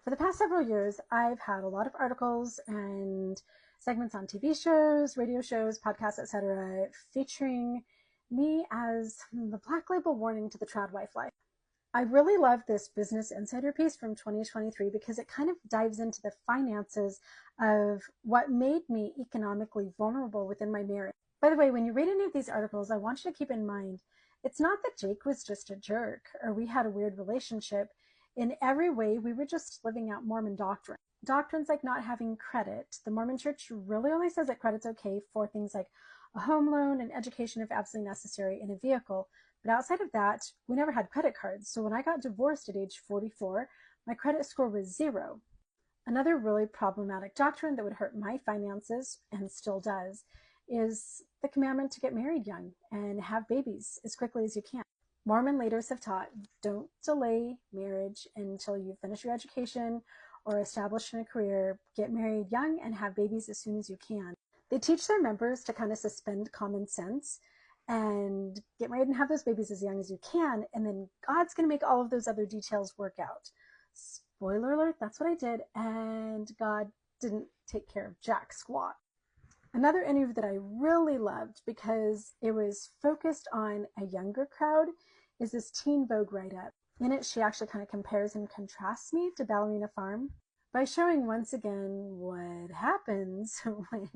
For the past several years, I've had a lot of articles and segments on TV shows, radio shows, podcasts, etc., featuring me as the black label warning to the trad wife life. I really love this Business Insider piece from 2023 because it kind of dives into the finances of what made me economically vulnerable within my marriage. By the way, when you read any of these articles, I want you to keep in mind it's not that Jake was just a jerk or we had a weird relationship. In every way, we were just living out Mormon doctrine. Doctrines like not having credit. The Mormon church really only says that credit's okay for things like a home loan and education if absolutely necessary in a vehicle. But outside of that, we never had credit cards. So when I got divorced at age 44, my credit score was 0. Another really problematic doctrine that would hurt my finances, and still does, is the commandment to get married young and have babies as quickly as you can. Mormon leaders have taught don't delay marriage until you finish your education or establish a career. Get married young and have babies as soon as you can. They teach their members to kind of suspend common sense and get married and have those babies as young as you can, and then God's going to make all of those other details work out. Spoiler alert, that's what I did, and God didn't take care of jack squat. Another interview that I really loved because it was focused on a younger crowd is this Teen Vogue write-up. In it, she actually kind of compares and contrasts me to Ballerina Farm by showing once again what happens when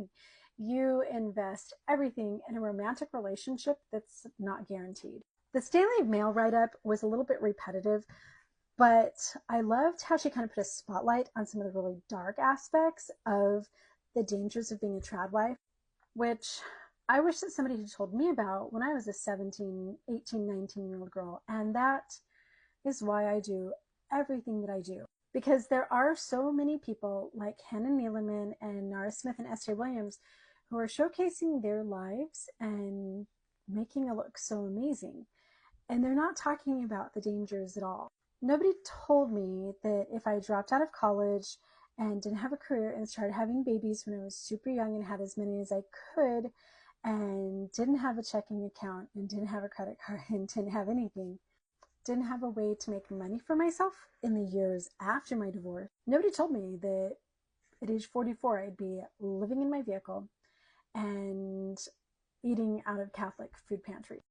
you invest everything in a romantic relationship that's not guaranteed. The Daily Mail write-up was a little bit repetitive, but I loved how she kind of put a spotlight on some of the really dark aspects of the dangers of being a trad wife, which I wish that somebody had told me about when I was a 17, 18, 19-year-old girl. And that is why I do everything that I do. Because there are so many people like Hannah Neeleman and Nara Smith and Esther Williams who are showcasing their lives and making it look so amazing. And they're not talking about the dangers at all. Nobody told me that if I dropped out of college and didn't have a career and started having babies when I was super young and had as many as I could and didn't have a checking account and didn't have a credit card and didn't have anything, didn't have a way to make money for myself in the years after my divorce. Nobody told me that at age 44 I'd be living in my vehicle and eating out of Catholic food pantry.